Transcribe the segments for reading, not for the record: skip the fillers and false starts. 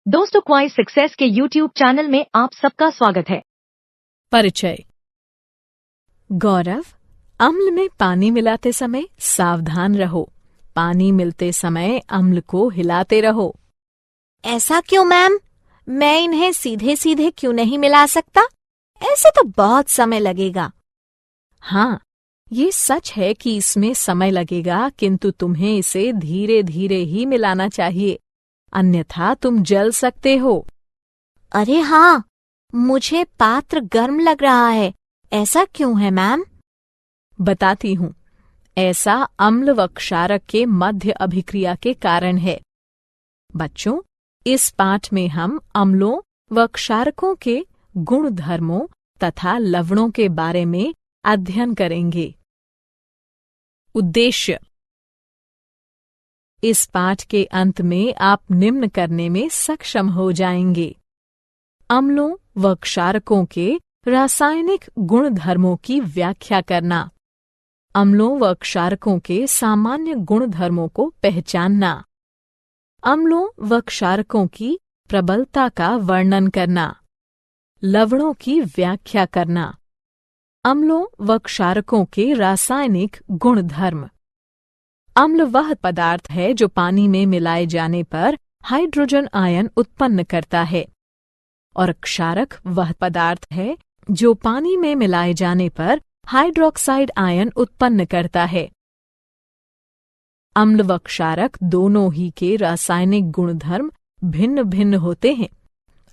दोस्तों, क्वाइस सक्सेस के YouTube channel में आप सबका स्वागत है। परिचय। गौरव, अम्ल में पानी मिलाते समय सावधान रहो। पानी मिलते समय अम्ल को हिलाते रहो। ऐसा क्यों मैम? मैं इन्हें सीधे सीधे क्यों नहीं मिला सकता? ऐसे तो बहुत समय लगेगा। हाँ, ये सच है कि इसमें समय लगेगा, किंतु तुम्हें इसे धीरे धीरे ही मिलाना चाहिए, अन्यथा तुम जल सकते हो। अरे हाँ, मुझे पात्र गर्म लग रहा है। ऐसा क्यों है मैम? बताती हूँ। ऐसा अम्ल व क्षारक के मध्य अभिक्रिया के कारण है। बच्चों, इस पाठ में हम अम्लों व क्षारकों के गुण धर्मों तथा लवणों के बारे में अध्ययन करेंगे। उद्देश्य। इस पाठ के अंत में आप निम्न करने में सक्षम हो जाएंगे: अम्लों व क्षारकों के रासायनिक गुण धर्मों की व्याख्या करना, अम्लों व क्षारकों के सामान्य गुण धर्मों को पहचानना, अम्लों व क्षारकों की प्रबलता का वर्णन करना, लवणों की व्याख्या करना, अम्लों व क्षारकों के रासायनिक गुण धर्म। अम्ल वह पदार्थ है जो पानी में मिलाए जाने पर हाइड्रोजन आयन उत्पन्न करता है, और क्षारक वह पदार्थ है जो पानी में मिलाए जाने पर हाइड्रोक्साइड आयन उत्पन्न करता है। अम्ल व क्षारक दोनों ही के रासायनिक गुणधर्म भिन्न भिन्न होते हैं।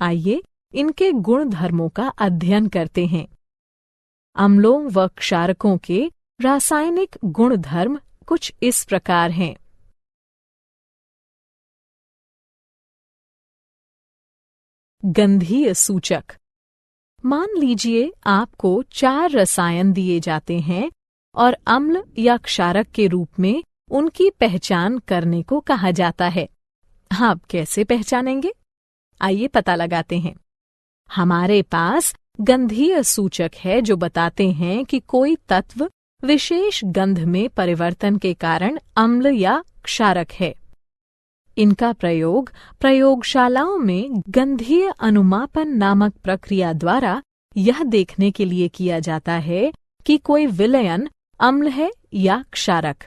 आइए इनके गुण धर्मों का अध्ययन करते हैं। अम्लों व क्षारकों के रासायनिक गुण धर्म कुछ इस प्रकार हैं। गंधीय सूचक। मान लीजिए आपको 4 रसायन दिए जाते हैं और अम्ल या क्षारक के रूप में उनकी पहचान करने को कहा जाता है। आप कैसे पहचानेंगे? आइए पता लगाते हैं। हमारे पास गंधीय सूचक है जो बताते हैं कि कोई तत्व विशेष गंध में परिवर्तन के कारण अम्ल या क्षारक है। इनका प्रयोग प्रयोगशालाओं में गंधीय अनुमापन नामक प्रक्रिया द्वारा यह देखने के लिए किया जाता है कि कोई विलयन अम्ल है या क्षारक।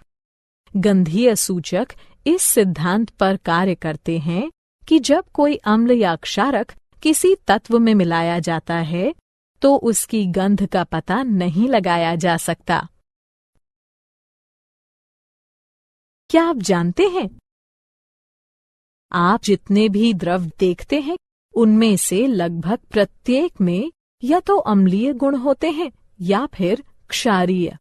गंधीय सूचक इस सिद्धांत पर कार्य करते हैं कि जब कोई अम्ल या क्षारक किसी तत्व में मिलाया जाता है तो उसकी गंध का पता नहीं लगाया जा सकता। क्या आप जानते हैं, आप जितने भी द्रव देखते हैं उनमें से लगभग प्रत्येक में या तो अम्लीय गुण होते हैं या फिर क्षारीय।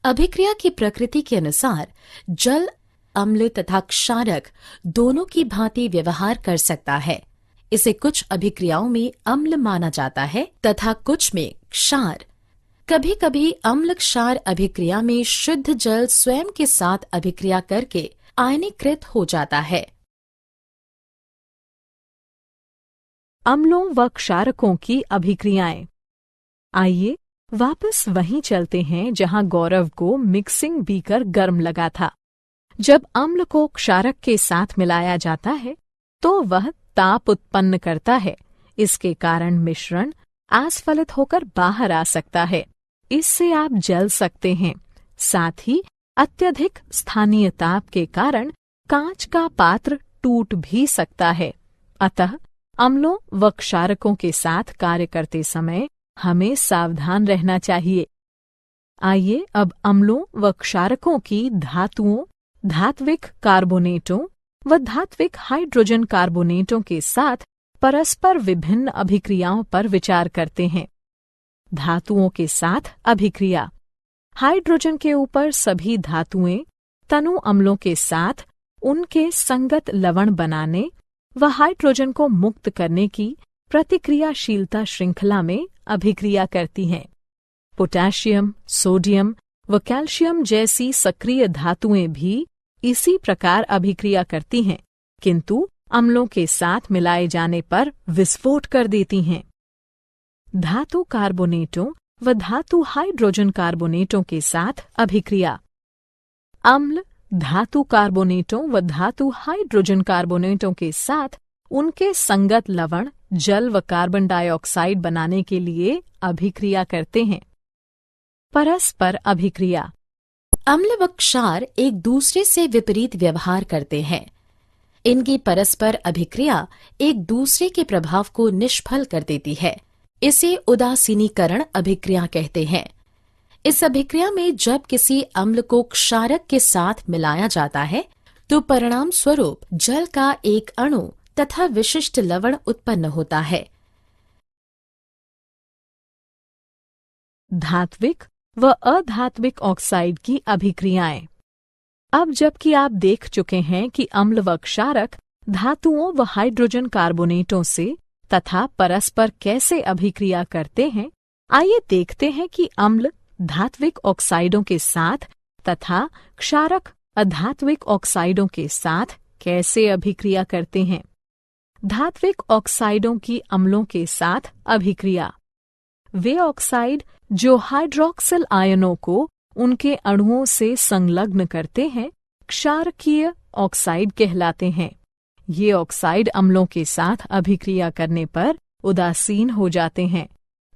अभिक्रिया की प्रकृति के अनुसार जल अम्ल तथा क्षारक दोनों की भांति व्यवहार कर सकता है। इसे कुछ अभिक्रियाओं में अम्ल माना जाता है तथा कुछ में क्षार। कभी कभी अम्ल क्षार अभिक्रिया में शुद्ध जल स्वयं के साथ अभिक्रिया करके आयनीकृत हो जाता है। अम्लों व क्षारकों की अभिक्रियाएं। आइए वापस वहीं चलते हैं जहां गौरव को मिक्सिंग बीकर गर्म लगा था। जब अम्ल को क्षारक के साथ मिलाया जाता है तो वह ताप उत्पन्न करता है। इसके कारण मिश्रण अस्फलित होकर बाहर आ सकता है। इससे आप जल सकते हैं। साथ ही अत्यधिक स्थानीय ताप के कारण कांच का पात्र टूट भी सकता है। अतः अम्लों व क्षारकों के साथ कार्य करते समय हमें सावधान रहना चाहिए। आइए अब अम्लों व क्षारकों की धातुओं, धात्विक कार्बोनेटों व धात्विक हाइड्रोजन कार्बोनेटों के साथ परस्पर विभिन्न अभिक्रियाओं पर विचार करते हैं। धातुओं के साथ अभिक्रिया। हाइड्रोजन के ऊपर सभी धातुएं तनु अम्लों के साथ उनके संगत लवण बनाने व हाइड्रोजन को मुक्त करने की प्रतिक्रियाशीलता श्रृंखला में अभिक्रिया करती हैं। पोटेशियम, सोडियम व कैल्शियम जैसी सक्रिय धातुएं भी इसी प्रकार अभिक्रिया करती हैं, किंतु अम्लों के साथ मिलाए जाने पर विस्फोट कर देती हैं। धातु कार्बोनेटों व धातु हाइड्रोजन कार्बोनेटों के साथ अभिक्रिया। अम्ल धातु कार्बोनेटों व धातु हाइड्रोजन कार्बोनेटों के साथ उनके संगत लवण जल व कार्बन डाइऑक्साइड बनाने के लिए अभिक्रिया करते हैं। परस्पर अभिक्रिया। अम्ल व क्षार एक दूसरे से विपरीत व्यवहार करते हैं। इनकी परस्पर अभिक्रिया एक दूसरे के प्रभाव को निष्फल कर देती है। इसे उदासीनीकरण अभिक्रिया कहते हैं। इस अभिक्रिया में जब किसी अम्ल को क्षारक के साथ मिलाया जाता है तो परिणाम स्वरूप जल का एक अणु तथा विशिष्ट लवण उत्पन्न होता है। धात्विक व अधात्विक ऑक्साइड की अभिक्रियाएं। अब जबकि आप देख चुके हैं कि अम्ल व क्षारक धातुओं व हाइड्रोजन कार्बोनेटों से तथा परस्पर कैसे अभिक्रिया करते हैं, आइए देखते हैं कि अम्ल धात्विक ऑक्साइडों के साथ तथा क्षारक अधात्विक ऑक्साइडों के साथ कैसे अभिक्रिया करते हैं। धात्विक ऑक्साइडों की अम्लों के साथ अभिक्रिया। वे ऑक्साइड जो हाइड्रोक्सिल आयनों को उनके अणुओं से संलग्न करते हैं, क्षारकीय ऑक्साइड कहलाते हैं। ये ऑक्साइड अम्लों के साथ अभिक्रिया करने पर उदासीन हो जाते हैं।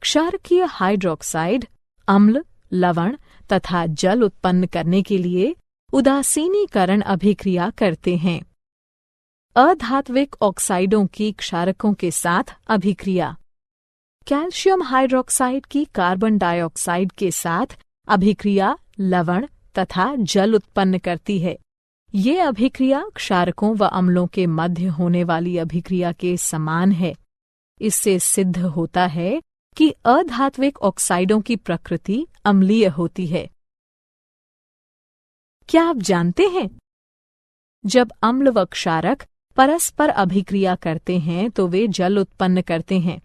क्षारकीय हाइड्रोक्साइड अम्ल, लवण तथा जल उत्पन्न करने के लिए उदासीनीकरण अभिक्रिया करते हैं। अधात्विक ऑक्साइडों की क्षारकों के साथ अभिक्रिया। कैल्शियम हाइड्रोक्साइड की कार्बन डाइऑक्साइड के साथ अभिक्रिया लवण तथा जल उत्पन्न करती है। ये अभिक्रिया क्षारकों व अम्लों के मध्य होने वाली अभिक्रिया के समान है। इससे सिद्ध होता है कि अधात्विक ऑक्साइडों की प्रकृति अम्लीय होती है। क्या आप जानते हैं, जब अम्ल व क्षारक परस्पर अभिक्रिया करते हैं तो वे जल उत्पन्न करते हैं।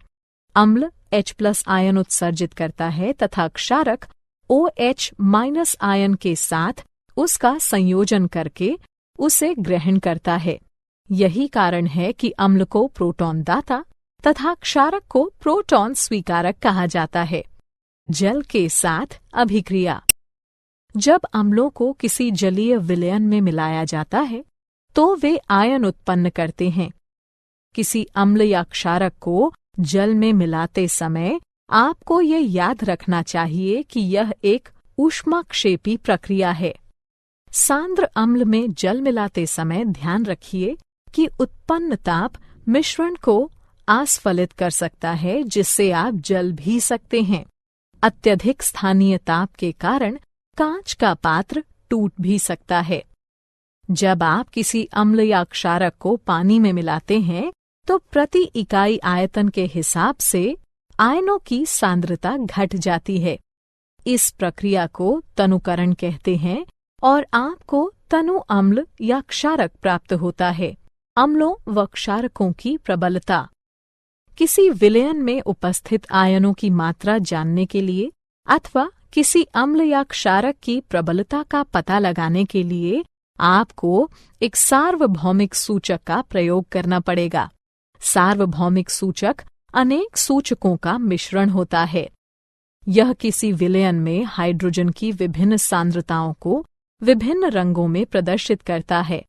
अम्ल H+ आयन उत्सर्जित करता है तथा क्षारक OH- आयन के साथ उसका संयोजन करके उसे ग्रहण करता है। यही कारण है कि अम्ल को प्रोटॉन दाता तथा क्षारक को प्रोटॉन स्वीकारक कहा जाता है। जल के साथ अभिक्रिया। जब अम्लों को किसी जलीय विलयन में मिलाया जाता है तो वे आयन उत्पन्न करते हैं। किसी अम्ल या क्षारक को जल में मिलाते समय आपको ये याद रखना चाहिए कि यह एक ऊष्माक्षेपी प्रक्रिया है। सांद्र अम्ल में जल मिलाते समय ध्यान रखिए कि उत्पन्न ताप मिश्रण को आस्फलित कर सकता है, जिससे आप जल भी सकते हैं। अत्यधिक स्थानीय ताप के कारण कांच का पात्र टूट भी सकता है। जब आप किसी अम्ल या क्षारक को पानी में मिलाते हैं तो प्रति इकाई आयतन के हिसाब से आयनों की सांद्रता घट जाती है। इस प्रक्रिया को तनुकरण कहते हैं और आपको तनु अम्ल या क्षारक प्राप्त होता है। अम्लों व क्षारकों की प्रबलता। किसी विलयन में उपस्थित आयनों की मात्रा जानने के लिए अथवा किसी अम्ल या क्षारक की प्रबलता का पता लगाने के लिए आपको एक सार्वभौमिक सूचक का प्रयोग करना पड़ेगा। सार्वभौमिक सूचक अनेक सूचकों का मिश्रण होता है। यह किसी विलयन में हाइड्रोजन की विभिन्न सांद्रताओं को विभिन्न रंगों में प्रदर्शित करता है।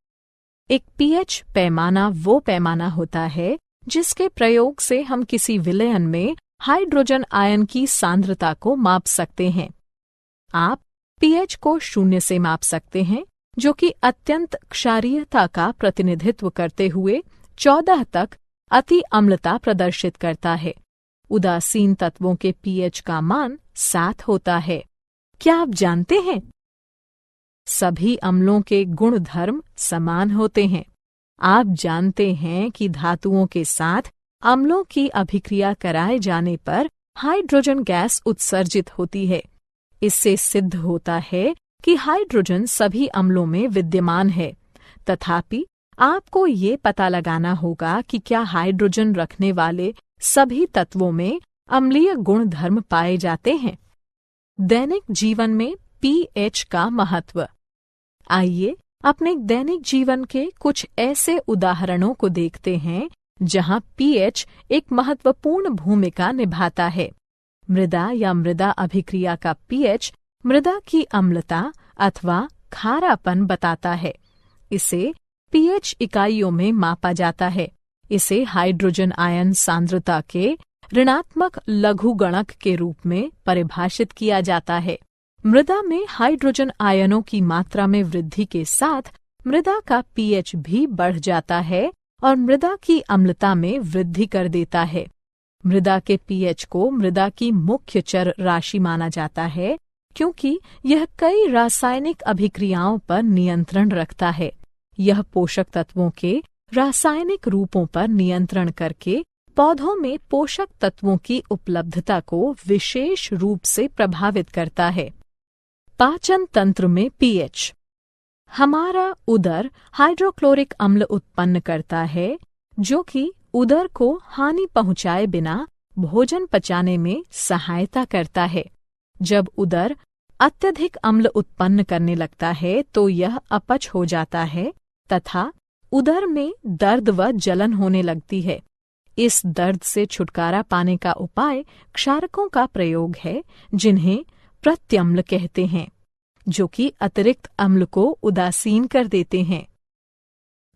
एक pH पैमाना वो पैमाना होता है जिसके प्रयोग से हम किसी विलयन में हाइड्रोजन आयन की सांद्रता को माप सकते हैं। आप pH को 0 से माप सकते हैं, जो कि अत्यंत क्षारीयता का प्रतिनिधित्व करते हुए 14 तक अति अम्लता प्रदर्शित करता है। उदासीन तत्वों के pH का मान 7 होता है। क्या आप जानते हैं, सभी अम्लों के गुण धर्म समान होते हैं। आप जानते हैं कि धातुओं के साथ अम्लों की अभिक्रिया कराए जाने पर हाइड्रोजन गैस उत्सर्जित होती है। इससे सिद्ध होता है कि हाइड्रोजन सभी अम्लों में विद्यमान है। तथापि आपको ये पता लगाना होगा कि क्या हाइड्रोजन रखने वाले सभी तत्वों में अम्लीय गुण धर्म पाए जाते हैं। दैनिक जीवन में pH का महत्व। आइए अपने दैनिक जीवन के कुछ ऐसे उदाहरणों को देखते हैं जहां pH एक महत्वपूर्ण भूमिका निभाता है। मृदा या मृदा अभिक्रिया का pH मृदा की अम्लता अथवा खारापन बताता है। इसे pH इकाइयों में मापा जाता है। इसे हाइड्रोजन आयन सांद्रता के ऋणात्मक लघुगणक के रूप में परिभाषित किया जाता है। मृदा में हाइड्रोजन आयनों की मात्रा में वृद्धि के साथ मृदा का पीएच भी बढ़ जाता है और मृदा की अम्लता में वृद्धि कर देता है। मृदा के पीएच को मृदा की मुख्य चर राशि माना जाता है क्योंकि यह कई रासायनिक अभिक्रियाओं पर नियंत्रण रखता है। यह पोषक तत्वों के रासायनिक रूपों पर नियंत्रण करके पौधों में पोषक तत्वों की उपलब्धता को विशेष रूप से प्रभावित करता है। पाचन तंत्र में पीएच। हमारा उदर हाइड्रोक्लोरिक अम्ल उत्पन्न करता है जो कि उदर को हानि पहुंचाए बिना भोजन पचाने में सहायता करता है। जब उदर अत्यधिक अम्ल उत्पन्न करने लगता है तो यह अपच हो जाता है तथा उदर में दर्द व जलन होने लगती है। इस दर्द से छुटकारा पाने का उपाय क्षारकों का प्रयोग है जिन्हें प्रत्यम्ल कहते हैं, जो कि अतिरिक्त अम्ल को उदासीन कर देते हैं।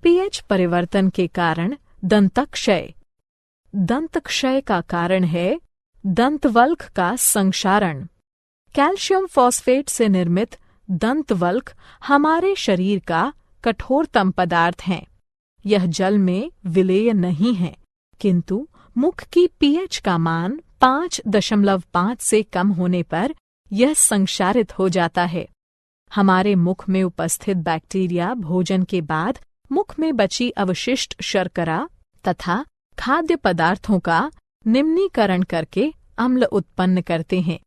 पीएच परिवर्तन के कारण दंतक्षय। दंतक्षय का कारण है दंतवल्क का संक्षारण। कैल्शियम फॉस्फेट से निर्मित दंतवल्क हमारे शरीर का कठोरतम पदार्थ हैं। यह जल में विलेय नहीं है, किंतु मुख की पीएच का मान 5.5 से कम होने पर यह संक्षारित हो जाता है। हमारे मुख में उपस्थित बैक्टीरिया भोजन के बाद मुख में बची अवशिष्ट शर्करा तथा खाद्य पदार्थों का निम्नीकरण करके अम्ल उत्पन्न करते हैं।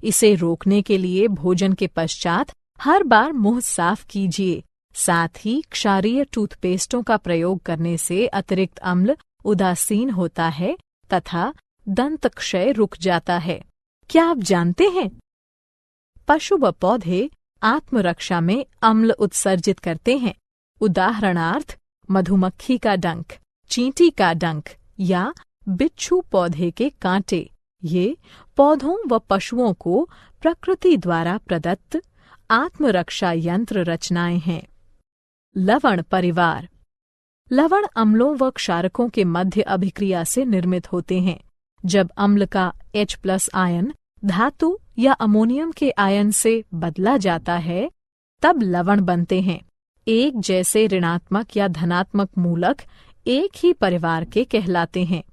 इसे रोकने के लिए भोजन के पश्चात हर बार मुंह साफ कीजिए। साथ ही क्षारीय टूथपेस्टों का प्रयोग करने से अतिरिक्त अम्ल उदासीन होता है तथा दंतक्षय रुक जाता है। क्या आप जानते हैं पशु व पौधे आत्मरक्षा में अम्ल उत्सर्जित करते हैं। उदाहरणार्थ मधुमक्खी का डंक, चींटी का डंक या बिच्छू पौधे के कांटे। ये पौधों व पशुओं को प्रकृति द्वारा प्रदत्त आत्मरक्षा यंत्र रचनाएं हैं। लवण परिवार। लवण अम्लों व क्षारकों के मध्य अभिक्रिया से निर्मित होते हैं। जब अम्ल का H+ आयन धातु या अमोनियम के आयन से बदला जाता है तब लवण बनते हैं। एक जैसे ऋणात्मक या धनात्मक मूलक एक ही परिवार के कहलाते हैं।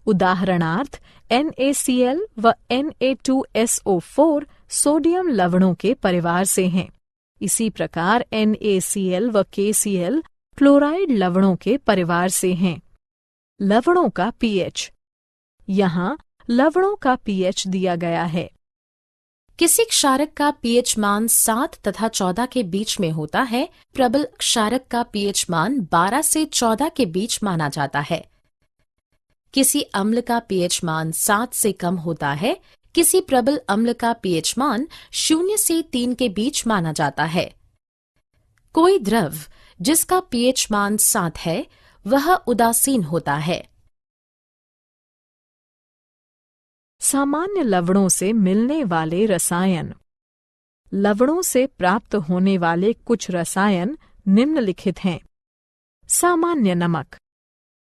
उदाहरणार्थ NaCl व Na2SO4 सोडियम लवणों के परिवार से हैं। इसी प्रकार NaCl व KCl क्लोराइड लवणों के परिवार से हैं। लवणों का पीएच। यहाँ लवणों का पीएच दिया गया है। किसी क्षारक का पीएच मान 7 तथा 14 के बीच में होता है। प्रबल क्षारक का पीएच मान 12 से 14 के बीच माना जाता है। किसी अम्ल का पीएच मान 7 से कम होता है। किसी प्रबल अम्ल का पीएच मान 0 से 3 के बीच माना जाता है। कोई द्रव जिसका पीएच मान 7 है वह उदासीन होता है। सामान्य लवणों से मिलने वाले रसायन। लवणों से प्राप्त होने वाले कुछ रसायन निम्नलिखित हैं। सामान्य नमक।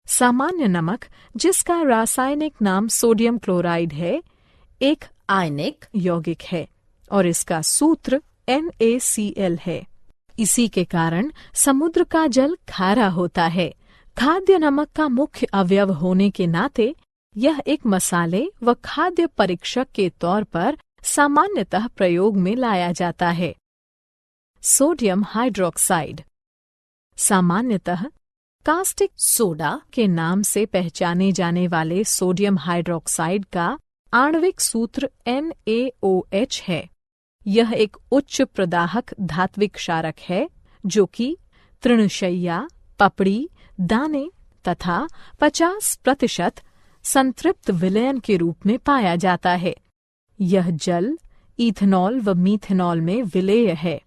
सामान्य नमक, जिसका रासायनिक नाम सोडियम क्लोराइड है, एक आयनिक यौगिक है और इसका सूत्र NaCl है। इसी के कारण समुद्र का जल खारा होता है। खाद्य नमक का मुख्य अवयव होने के नाते यह एक मसाले व खाद्य परीक्षक के तौर पर सामान्यतः प्रयोग में लाया जाता है। Sodium hydroxide. सामान्यतः कास्टिक सोडा के नाम से पहचाने जाने वाले सोडियम हाइड्रोक्साइड का आणविक सूत्र NaOH है। यह एक उच्च प्रदाहक धात्विक क्षारक है जो कि तृणशय्या, पपड़ी, दाने तथा 50% संतृप्त विलयन के रूप में पाया जाता है। यह जल, इथेनॉल व मीथेनॉल में विलेय है।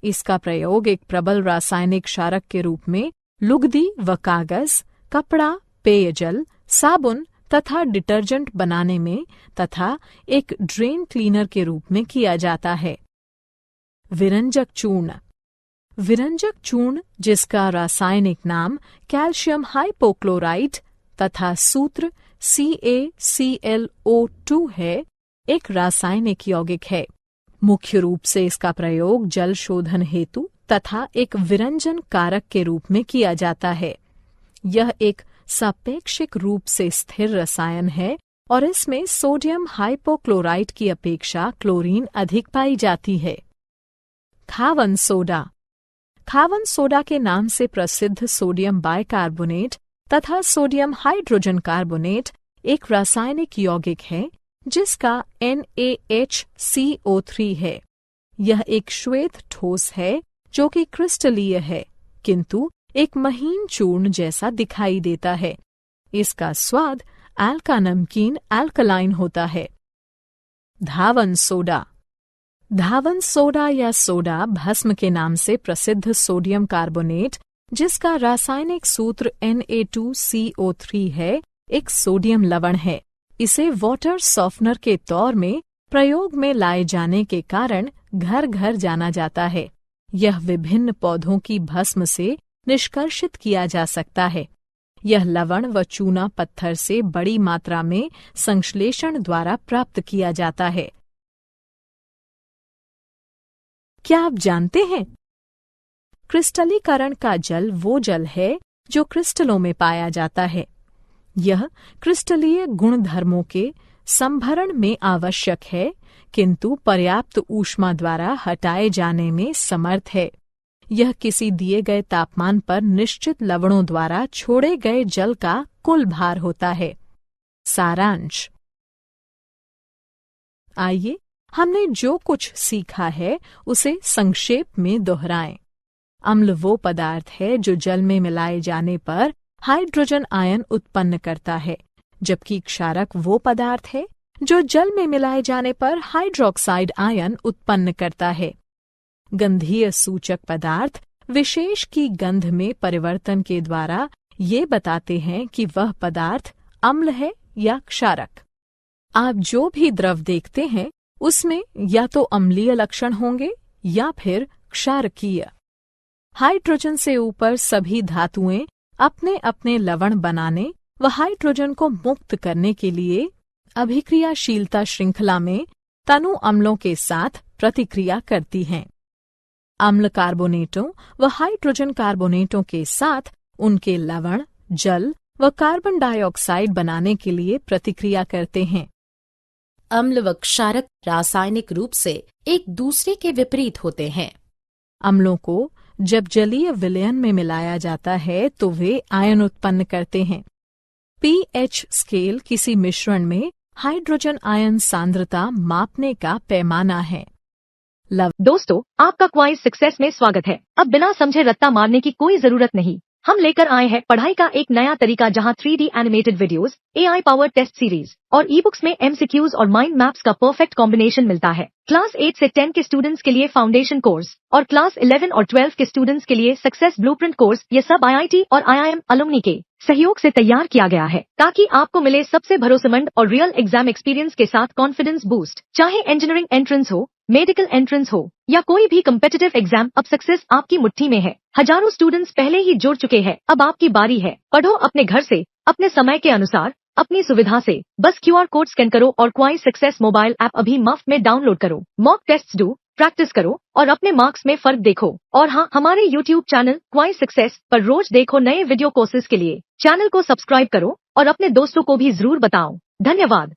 इसका प्रयोग एक प्रबल रासायनिक क्षारक के रूप में लुगदी व कागज, कपड़ा, पेयजल, साबुन तथा डिटर्जेंट बनाने में तथा एक ड्रेन क्लीनर के रूप में किया जाता है। विरंजक चूर्ण। विरंजक चूर्ण जिसका रासायनिक नाम कैल्शियम हाइपोक्लोराइट तथा सूत्र CaClO2 है, एक रासायनिक यौगिक है। मुख्य रूप से इसका प्रयोग जल शोधन हेतु तथा एक विरंजन कारक के रूप में किया जाता है। यह एक सापेक्षिक रूप से स्थिर रसायन है और इसमें सोडियम हाइपोक्लोराइट की अपेक्षा क्लोरीन अधिक पाई जाती है। खावन सोडा। खावन सोडा के नाम से प्रसिद्ध सोडियम बाइकार्बोनेट तथा सोडियम हाइड्रोजन कार्बोनेट एक रासायनिक यौगिक है जिसका NaHCO3 है। यह एक श्वेत ठोस है जो कि क्रिस्टलीय है, किंतु एक महीन चूर्ण जैसा दिखाई देता है। इसका स्वाद एल्का नमकीन एल्कलाइन होता है। धावन सोडा। धावन सोडा या सोडा भस्म के नाम से प्रसिद्ध सोडियम कार्बोनेट जिसका रासायनिक सूत्र Na2CO3 है, एक सोडियम लवण है। इसे वाटर सॉफ्टनर के तौर में प्रयोग में लाए जाने के कारण घर घर जाना जाता है। यह विभिन्न पौधों की भस्म से निष्कर्षित किया जा सकता है। यह लवण व चूना पत्थर से बड़ी मात्रा में संश्लेषण द्वारा प्राप्त किया जाता है। क्या आप जानते हैं? क्रिस्टलीकरण का जल वो जल है जो क्रिस्टलों में पाया जाता है। यह क्रिस्टलीय गुणधर्मों के संभरण में आवश्यक है, किंतु पर्याप्त ऊष्मा द्वारा हटाए जाने में समर्थ है। यह किसी दिए गए तापमान पर निश्चित लवणों द्वारा छोड़े गए जल का कुल भार होता है। सारांश। आइए हमने जो कुछ सीखा है उसे संक्षेप में दोहराएं। अम्ल वो पदार्थ है जो जल में मिलाए जाने पर हाइड्रोजन आयन उत्पन्न करता है, जबकि क्षारक वो पदार्थ है जो जल में मिलाए जाने पर हाइड्रोक्साइड आयन उत्पन्न करता है। गंधीय सूचक पदार्थ विशेष की गंध में परिवर्तन के द्वारा ये बताते हैं कि वह पदार्थ अम्ल है या क्षारक। आप जो भी द्रव देखते हैं उसमें या तो अम्लीय लक्षण होंगे या फिर क्षारकीय। हाइड्रोजन से ऊपर सभी धातुएं अपने अपने लवण बनाने व हाइड्रोजन को मुक्त करने के लिए अभिक्रियाशीलता श्रृंखला में तनु अम्लों के साथ प्रतिक्रिया करती हैं। अम्ल कार्बोनेटों व हाइड्रोजन कार्बोनेटों के साथ उनके लवण, जल व कार्बन डाइऑक्साइड बनाने के लिए प्रतिक्रिया करते हैं। अम्ल व क्षारक रासायनिक रूप से एक दूसरे के विपरीत होते हैं। अम्लों को जब जलीय विलयन में मिलाया जाता है तो वे आयन उत्पन्न करते हैं। pH स्केल किसी मिश्रण में हाइड्रोजन आयन सांद्रता मापने का पैमाना है। दोस्तों, आपका क्वाइज सक्सेस में स्वागत है। अब बिना समझे रट्टा मारने की कोई जरूरत नहीं। हम लेकर आए हैं पढ़ाई का एक नया तरीका जहां 3D animated videos, AI powered test series और ई बुक्स में MCQs और माइंड मैप्स का परफेक्ट कॉम्बिनेशन मिलता है। क्लास 8 से 10 के स्टूडेंट्स के लिए फाउंडेशन कोर्स और क्लास 11 और 12 के स्टूडेंट्स के लिए सक्सेस ब्लूप्रिंट कोर्स, ये सब IIT और IIM अलुमनी के सहयोग से तैयार किया गया है ताकि आपको मिले सबसे भरोसेमंद और रियल एग्जाम एक्सपीरियंस के साथ कॉन्फिडेंस बूस्ट। चाहे इंजीनियरिंग एंट्रेंस हो, मेडिकल एंट्रेंस हो या कोई भी कम्पिटिटिव एग्जाम, अब सक्सेस आपकी मुट्ठी में है। हजारों स्टूडेंट्स पहले ही जुड़ चुके हैं, अब आपकी बारी है। पढ़ो अपने घर से, अपने समय के अनुसार, अपनी सुविधा से। बस QR कोड स्कैन करो और क्वाइज सक्सेस मोबाइल ऐप अभी मुफ्त में डाउनलोड करो। मॉक टेस्ट्स दो, प्रैक्टिस करो और अपने मार्क्स में फर्क देखो। और हाँ, हमारे YouTube चैनल क्वाइज सक्सेस पर रोज देखो नए वीडियो कोर्सेज के लिए। चैनल को सब्सक्राइब करो और अपने दोस्तों को भी जरूर बताओ। धन्यवाद।